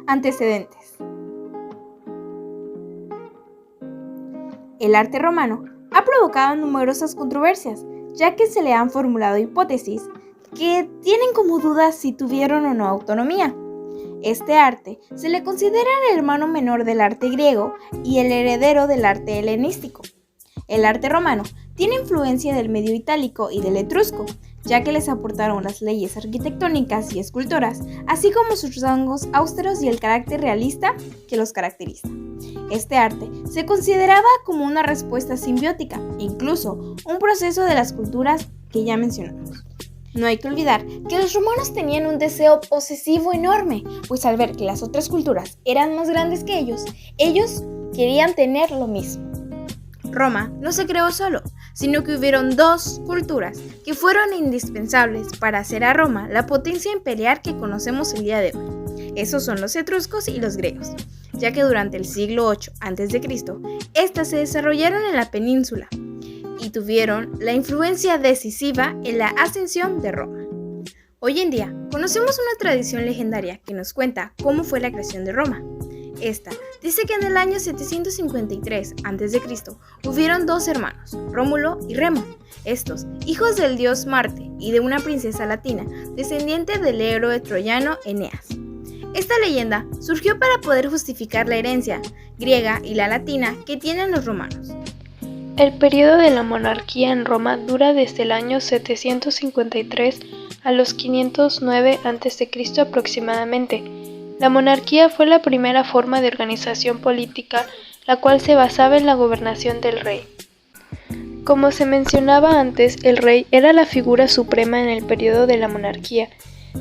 Antecedentes. El arte romano ha provocado numerosas controversias, ya que se le han formulado hipótesis que tienen como dudas si tuvieron o no autonomía. Este arte se le considera el hermano menor del arte griego y el heredero del arte helenístico. El arte romano tiene influencia del medio itálico y del etrusco, ya que les aportaron las leyes arquitectónicas y escultoras, así como sus rasgos austeros y el carácter realista que los caracteriza. Este arte se consideraba como una respuesta simbiótica, incluso un proceso de las culturas que ya mencionamos. No hay que olvidar que los romanos tenían un deseo posesivo enorme, pues al ver que las otras culturas eran más grandes que ellos querían tener lo mismo. Roma no se creó solo, sino que hubieron dos culturas que fueron indispensables para hacer a Roma la potencia imperial que conocemos el día de hoy. Esos son los etruscos y los griegos, ya que durante el siglo VIII a.C., estas se desarrollaron en la península y tuvieron la influencia decisiva en la ascensión de Roma. Hoy en día, conocemos una tradición legendaria que nos cuenta cómo fue la creación de Roma. Esta dice que en el año 753 a.C. hubieron dos hermanos, Rómulo y Remo, estos hijos del dios Marte y de una princesa latina, descendiente del héroe troyano Eneas. Esta leyenda surgió para poder justificar la herencia griega y la latina que tienen los romanos. El periodo de la monarquía en Roma dura desde el año 753 a los 509 a.C. aproximadamente. La monarquía fue la primera forma de organización política, la cual se basaba en la gobernación del rey. Como se mencionaba antes, el rey era la figura suprema en el periodo de la monarquía.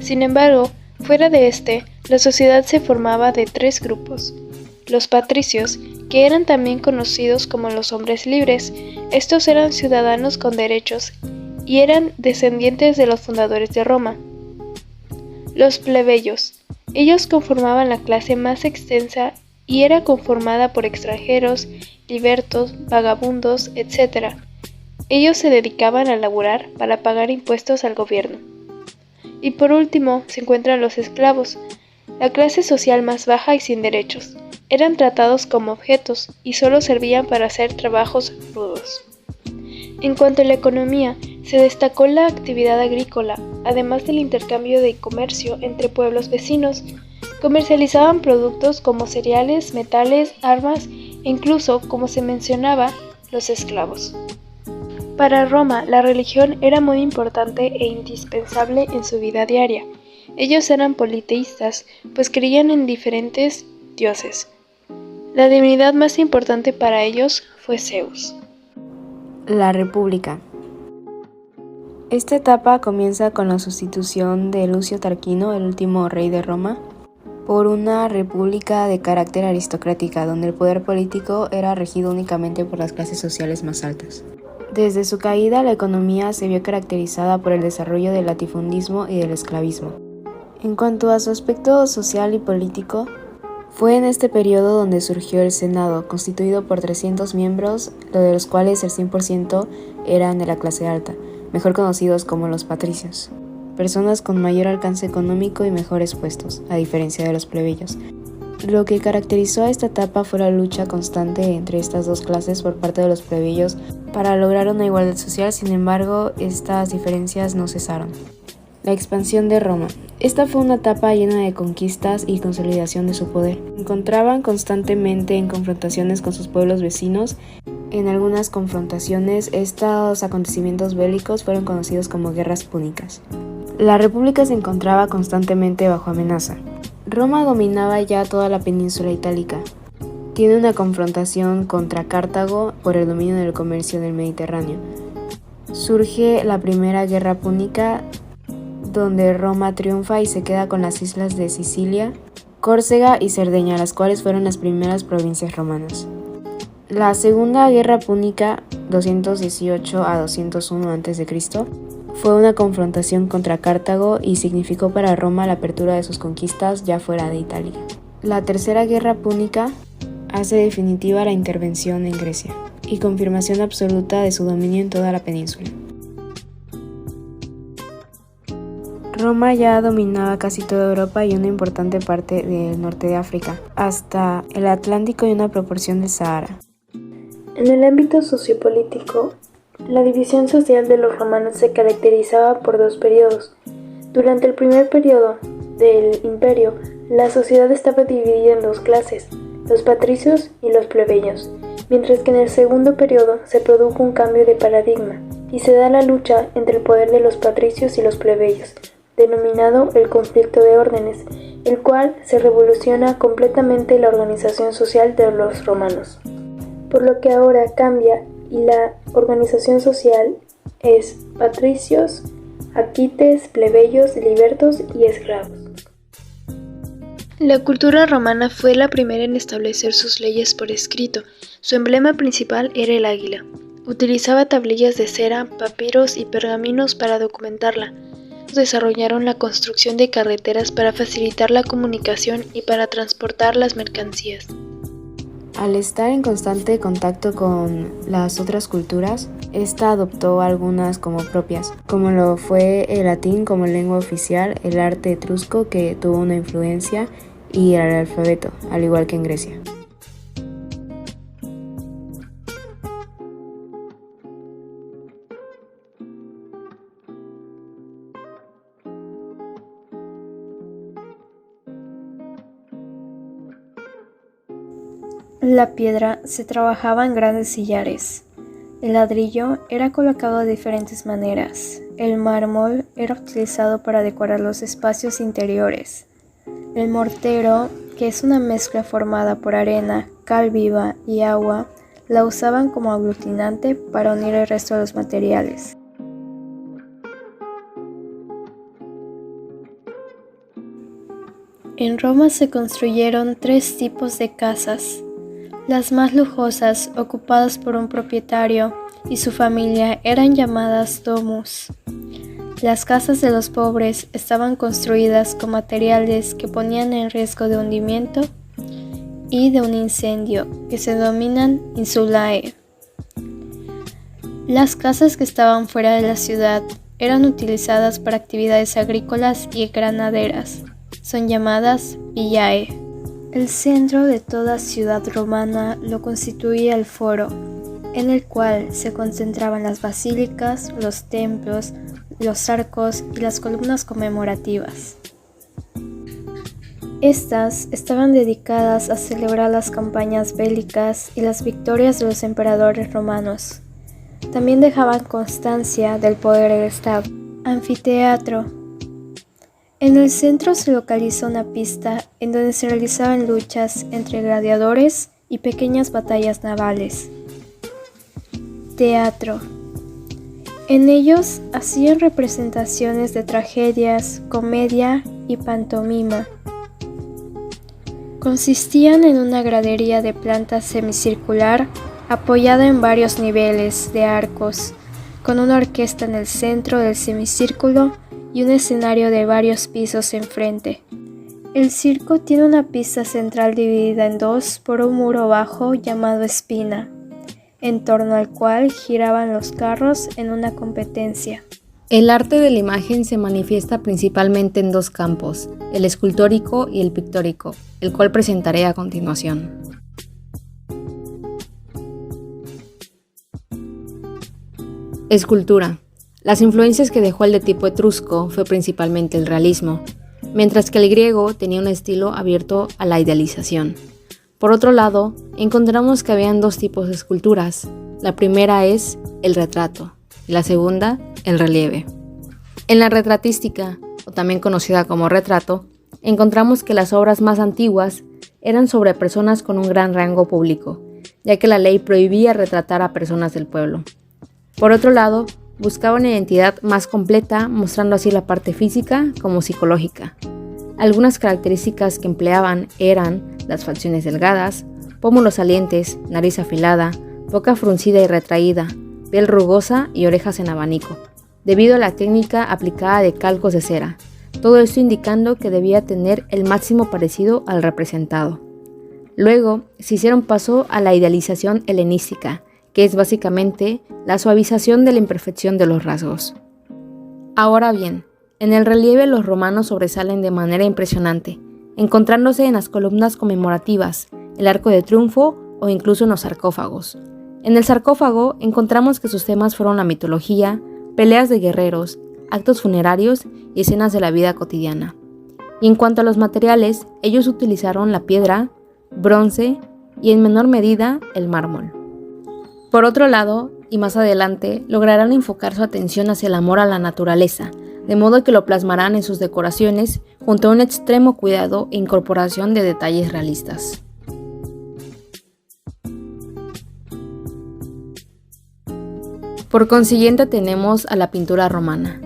Sin embargo, fuera de la sociedad se formaba de tres grupos. Los patricios, que eran también conocidos como los hombres libres, estos eran ciudadanos con derechos y eran descendientes de los fundadores de Roma. Los plebeyos, ellos conformaban la clase más extensa y era conformada por extranjeros, libertos, vagabundos, etc. Ellos se dedicaban a laborar para pagar impuestos al gobierno. Y por último se encuentran los esclavos, la clase social más baja y sin derechos. Eran tratados como objetos y solo servían para hacer trabajos rudos. En cuanto a la economía, se destacó la actividad agrícola, además del intercambio de comercio entre pueblos vecinos. Comercializaban productos como cereales, metales, armas e incluso, como se mencionaba, los esclavos. Para Roma, la religión era muy importante e indispensable en su vida diaria. Ellos eran politeístas, pues creían en diferentes dioses. La divinidad más importante para ellos fue Zeus. La República. Esta etapa comienza con la sustitución de Lucio Tarquino, el último rey de Roma, por una república de carácter aristocrática, donde el poder político era regido únicamente por las clases sociales más altas. Desde su caída, la economía se vio caracterizada por el desarrollo del latifundismo y del esclavismo. En cuanto a su aspecto social y político, fue en este periodo donde surgió el Senado, constituido por 300 miembros, de los cuales el 100% eran de la clase alta, mejor conocidos como los patricios, personas con mayor alcance económico y mejores puestos, a diferencia de los plebeyos. Lo que caracterizó a esta etapa fue la lucha constante entre estas dos clases por parte de los plebeyos para lograr una igualdad social. Sin embargo, estas diferencias no cesaron. La expansión de Roma. Esta fue una etapa llena de conquistas y consolidación de su poder. Se encontraban constantemente en confrontaciones con sus pueblos vecinos. En algunas confrontaciones, estos acontecimientos bélicos fueron conocidos como guerras púnicas. La república se encontraba constantemente bajo amenaza. Roma dominaba ya toda la península itálica. Tiene una confrontación contra Cartago por el dominio del comercio del Mediterráneo. Surge la primera guerra púnica, donde Roma triunfa y se queda con las islas de Sicilia, Córcega y Cerdeña, las cuales fueron las primeras provincias romanas. La Segunda Guerra Púnica, 218 a 201 a.C., fue una confrontación contra Cartago y significó para Roma la apertura de sus conquistas ya fuera de Italia. La Tercera Guerra Púnica hace definitiva la intervención en Grecia y confirmación absoluta de su dominio en toda la península. Roma ya dominaba casi toda Europa y una importante parte del norte de África, hasta el Atlántico y una proporción del Sahara. En el ámbito sociopolítico, la división social de los romanos se caracterizaba por dos periodos. Durante el primer periodo del imperio, la sociedad estaba dividida en dos clases, los patricios y los plebeyos, mientras que en el segundo periodo se produjo un cambio de paradigma y se da la lucha entre el poder de los patricios y los plebeyos, denominado el conflicto de órdenes, el cual se revoluciona completamente la organización social de los romanos. Por lo que ahora cambia y la organización social es patricios, aquites, plebeyos, libertos y esclavos. La cultura romana fue la primera en establecer sus leyes por escrito. Su emblema principal era el águila. Utilizaba tablillas de cera, papiros y pergaminos para documentarla. Desarrollaron la construcción de carreteras para facilitar la comunicación y para transportar las mercancías. Al estar en constante contacto con las otras culturas, esta adoptó algunas como propias, como lo fue el latín como lengua oficial, el arte etrusco que tuvo una influencia y el alfabeto, al igual que en Grecia. La piedra se trabajaba en grandes sillares. El ladrillo era colocado de diferentes maneras. El mármol era utilizado para decorar los espacios interiores. El mortero, que es una mezcla formada por arena, cal viva y agua, la usaban como aglutinante para unir el resto de los materiales. En Roma se construyeron 3 tipos de casas. Las más lujosas, ocupadas por un propietario y su familia, eran llamadas domus. Las casas de los pobres estaban construidas con materiales que ponían en riesgo de hundimiento y de un incendio, que se denominan insulae. Las casas que estaban fuera de la ciudad eran utilizadas para actividades agrícolas y ganaderas. Son llamadas villae. El centro de toda ciudad romana lo constituía el foro, en el cual se concentraban las basílicas, los templos, los arcos y las columnas conmemorativas. Estas estaban dedicadas a celebrar las campañas bélicas y las victorias de los emperadores romanos. También dejaban constancia del poder del Estado. Anfiteatro. En el centro se localiza una pista en donde se realizaban luchas entre gladiadores y pequeñas batallas navales. Teatro. En ellos hacían representaciones de tragedias, comedia y pantomima. Consistían en una gradería de planta semicircular apoyada en varios niveles de arcos, con una orquesta en el centro del semicírculo y un escenario de varios pisos enfrente. El circo tiene una pista central dividida en 2 por un muro bajo llamado espina, en torno al cual giraban los carros en una competencia. El arte de la imagen se manifiesta principalmente en 2 campos, el escultórico y el pictórico, el cual presentaré a continuación. Escultura. Las influencias que dejó el de tipo etrusco fue principalmente el realismo, mientras que el griego tenía un estilo abierto a la idealización. Por otro lado, encontramos que habían 2 tipos de esculturas. La primera es el retrato y la segunda, el relieve. En la retratística, o también conocida como retrato, encontramos que las obras más antiguas eran sobre personas con un gran rango público, ya que la ley prohibía retratar a personas del pueblo. Por otro lado, buscaba una identidad más completa, mostrando así la parte física como psicológica. Algunas características que empleaban eran las facciones delgadas, pómulos salientes, nariz afilada, boca fruncida y retraída, piel rugosa y orejas en abanico, debido a la técnica aplicada de calcos de cera, todo esto indicando que debía tener el máximo parecido al representado. Luego se hicieron paso a la idealización helenística, que es básicamente la suavización de la imperfección de los rasgos. Ahora bien, En el relieve los romanos sobresalen de manera impresionante, encontrándose en las columnas conmemorativas, el arco de triunfo o incluso en los sarcófagos. En el sarcófago encontramos que sus temas fueron la mitología, peleas de guerreros, actos funerarios y escenas de la vida cotidiana. Y en cuanto a los materiales, ellos utilizaron la piedra, bronce y en menor medida el mármol. Por otro lado, y más adelante, lograrán enfocar su atención hacia el amor a la naturaleza, de modo que lo plasmarán en sus decoraciones junto a un extremo cuidado e incorporación de detalles realistas. Por consiguiente tenemos a la pintura romana,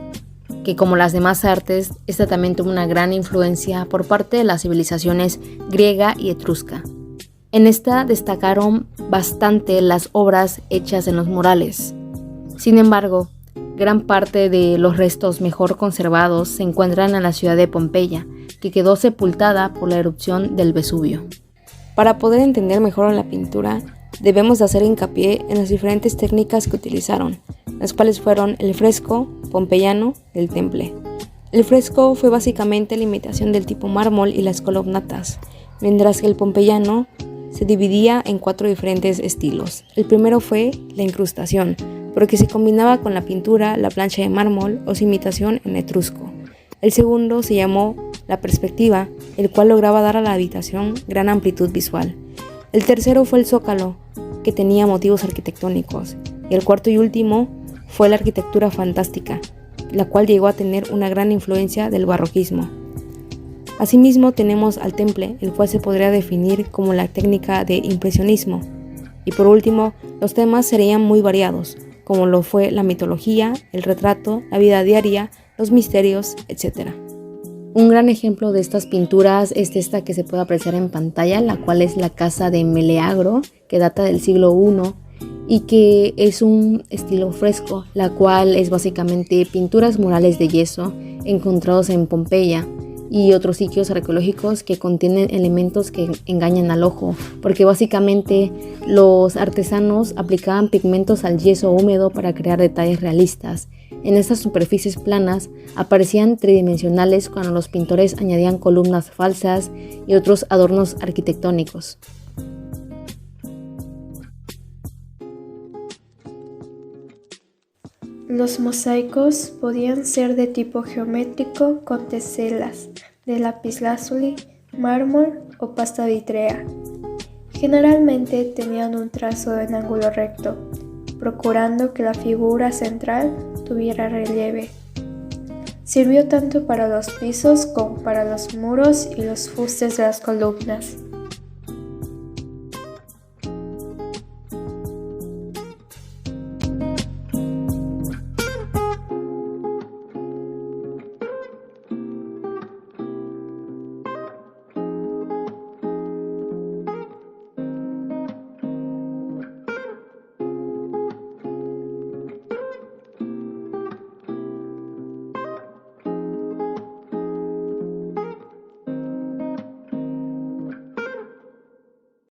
que como las demás artes, esta también tuvo una gran influencia por parte de las civilizaciones griega y etrusca. En esta destacaron bastante las obras hechas en los murales. Sin embargo, gran parte de los restos mejor conservados se encuentran en la ciudad de Pompeya, que quedó sepultada por la erupción del Vesubio. Para poder entender mejor la pintura, debemos hacer hincapié en las diferentes técnicas que utilizaron, las cuales fueron el fresco pompeyano del temple. El fresco fue básicamente la imitación del tipo mármol y las columnatas, mientras que el pompeyano se dividía en 4 diferentes estilos. El primero fue la incrustación, porque se combinaba con la pintura, la plancha de mármol o su imitación en etrusco. El segundo se llamó la perspectiva, el cual lograba dar a la habitación gran amplitud visual. El tercero fue el zócalo, que tenía motivos arquitectónicos. Y el cuarto y último fue la arquitectura fantástica, la cual llegó a tener una gran influencia del barroquismo. Asimismo tenemos al temple, el cual se podría definir como la técnica de impresionismo. Y por último, los temas serían muy variados, como lo fue la mitología, el retrato, la vida diaria, los misterios, etc. Un gran ejemplo de estas pinturas es esta que se puede apreciar en pantalla, la cual es la casa de Meleagro, que data del siglo I y que es un estilo fresco, la cual es básicamente pinturas murales de yeso encontrados en Pompeya y otros sitios arqueológicos que contienen elementos que engañan al ojo, porque básicamente los artesanos aplicaban pigmentos al yeso húmedo para crear detalles realistas. En estas superficies planas aparecían tridimensionales cuando los pintores añadían columnas falsas y otros adornos arquitectónicos. Los mosaicos podían ser de tipo geométrico con teselas de lapislázuli, mármol o pasta vitrea. Generalmente tenían un trazo en ángulo recto, procurando que la figura central tuviera relieve. Sirvió tanto para los pisos como para los muros y los fustes de las columnas.